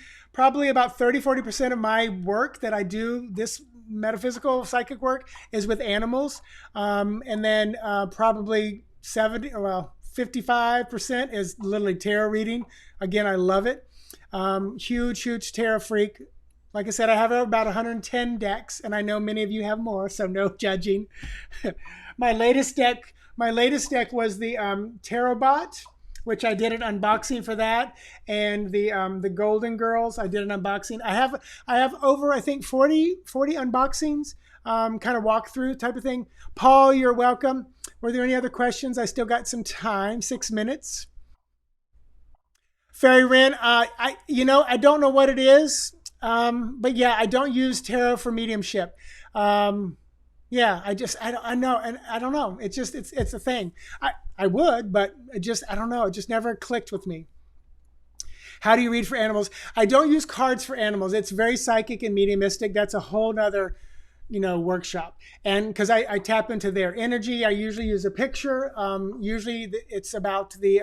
Speaker 1: about 30-40% of my work that I do, this metaphysical psychic work, is with animals. And then probably 55% is literally tarot reading. Again, I love it. Huge tarot freak. Like I said, I have about 110 decks, and I know many of you have more, so no judging. my latest deck was the Tarot Bot, which I did an unboxing for that, and the Golden Girls, I did an unboxing. I have over, I think, 40 unboxings, kind of walkthrough type of thing. Paul, you're welcome. Were there any other questions? I still got some time, 6 minutes. Fairy Wren, I don't know what it is, but yeah, I don't use tarot for mediumship. Yeah, I know, and I don't know. It's a thing. I would, but I don't know. It just never clicked with me. How do you read for animals? I don't use cards for animals. It's very psychic and mediumistic. That's a whole nother, workshop. And because I tap into their energy, I usually use a picture. Usually it's about the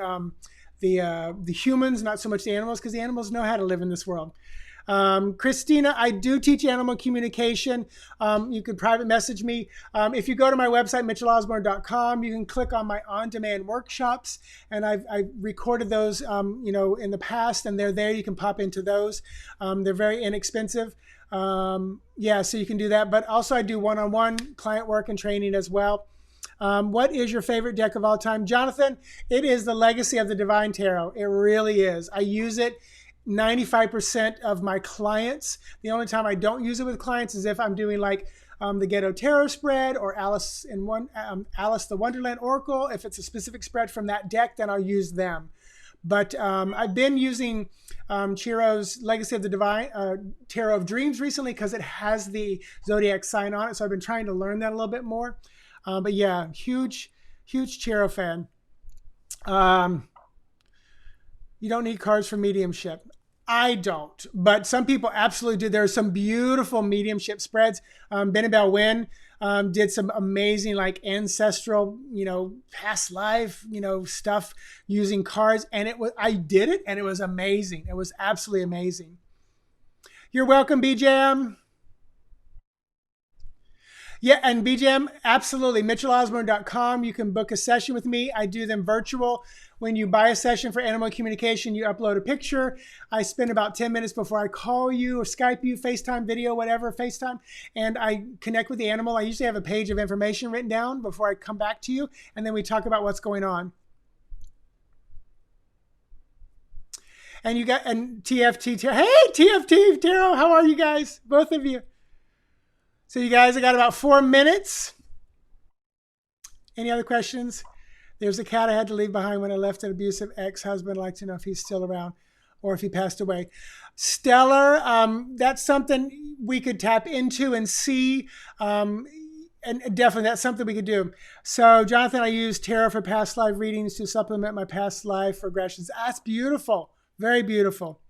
Speaker 1: humans, not so much the animals, because the animals know how to live in this world. Christina, I do teach animal communication. You could private message me. If you go to my website, mitchellosborn.com, you can click on my on-demand workshops, and I've recorded those, in the past, and they're there. You can pop into those. They're very inexpensive. So you can do that. But also, I do one-on-one client work and training as well. What is your favorite deck of all time? Jonathan, it is the Legacy of the Divine Tarot. It really is. I use it 95% of my clients. The only time I don't use it with clients is if I'm doing like the Ghetto Tarot spread or Alice the Wonderland Oracle. If it's a specific spread from that deck, then I'll use them. But I've been using Chiro's Legacy of the Divine Tarot of Dreams recently because it has the zodiac sign on it. So I've been trying to learn that a little bit more. But yeah, huge Chiro fan. You don't need cards for mediumship. I don't, but some people absolutely do. There are some beautiful mediumship spreads. Benabel Wynn did some amazing like ancestral, past life, stuff using cards. And I did it and it was amazing. It was absolutely amazing. You're welcome, BJM. Yeah, and BJM, absolutely. MitchellOsborn.com. You can book a session with me. I do them virtual. When you buy a session for animal communication, you upload a picture. I spend about 10 minutes before I call you or Skype you, FaceTime video, whatever, FaceTime, and I connect with the animal. I usually have a page of information written down before I come back to you, and then we talk about what's going on. And TFT Tarot. Hey, TFT Tarot, how are you guys? Both of you. So you guys, I got about 4 minutes. Any other questions? There's a cat I had to leave behind when I left an abusive ex-husband. I'd like to know if he's still around or if he passed away. Stellar, that's something we could tap into and see. And definitely that's something we could do. So Jonathan, I use tarot for past life readings to supplement my past life regressions. That's beautiful. Very beautiful.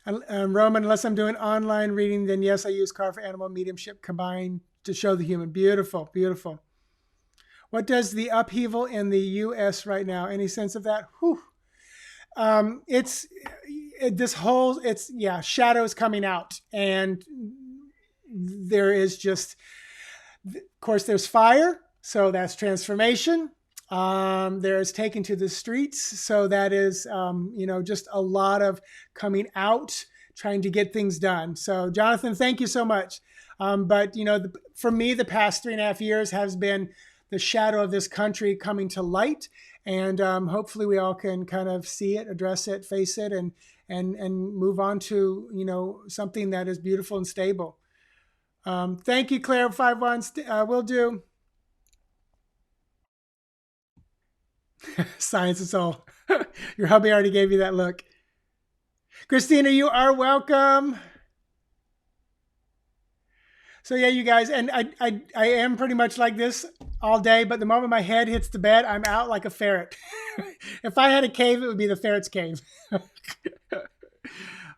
Speaker 1: Roman, unless I'm doing online reading, then yes, I use card for animal mediumship combined to show the human. Beautiful, beautiful. What does the upheaval in the U.S. right now? Any sense of that? Whew. Shadows coming out, and there is just, of course, there's fire, so that's transformation. There's taken to the streets, so that is, just a lot of coming out, trying to get things done. So, Jonathan, thank you so much. But for me, the past 3.5 years has been the shadow of this country coming to light, and hopefully we all can kind of see it, address it, face it, and move on to something that is beautiful and stable. Thank you, Claire 51. Will do. Science and soul. Your hubby already gave you that look. Christina, you are welcome. So yeah, you guys, and I am pretty much like this all day, but the moment my head hits the bed, I'm out like a ferret. If I had a cave, it would be the ferret's cave.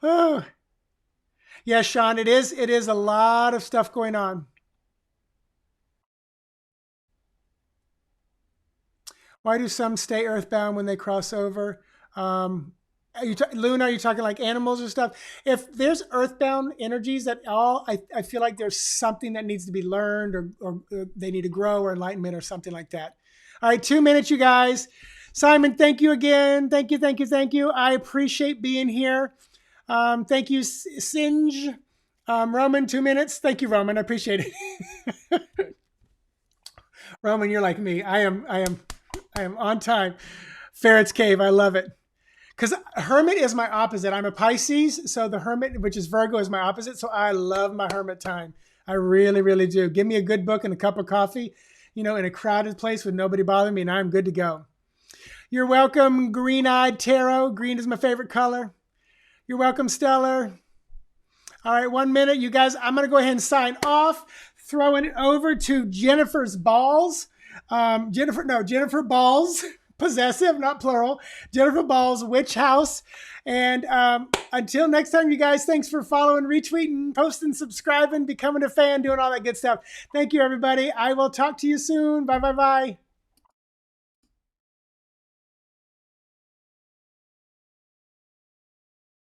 Speaker 1: Oh, yeah, Sean, it is a lot of stuff going on. Why do some stay earthbound when they cross over? Luna, are you talking like animals or stuff? If there's earthbound energies at all, I feel like there's something that needs to be learned or they need to grow or enlightenment or something like that. All right, 2 minutes, you guys. Simon, thank you again. Thank you. I appreciate being here. Thank you, Singe. Roman, 2 minutes. Thank you, Roman. I appreciate it. Roman, you're like me. I am on time. Ferret's Cave. I love it. Because Hermit is my opposite. I'm a Pisces, so the Hermit, which is Virgo, is my opposite. So I love my Hermit time. I really, really do. Give me a good book and a cup of coffee, in a crowded place with nobody bothering me, and I'm good to go. You're welcome, Green-Eyed Tarot. Green is my favorite color. You're welcome, Stellar. All right, 1 minute. You guys, I'm going to go ahead and sign off, throwing it over to Jennifer's Balls. Jennifer Balls. Possessive, not plural. Jennifer Ball's Witch House. And until next time, you guys, thanks for following, retweeting, posting, subscribing, becoming a fan, doing all that good stuff. Thank you, everybody. I will talk to you soon. Bye.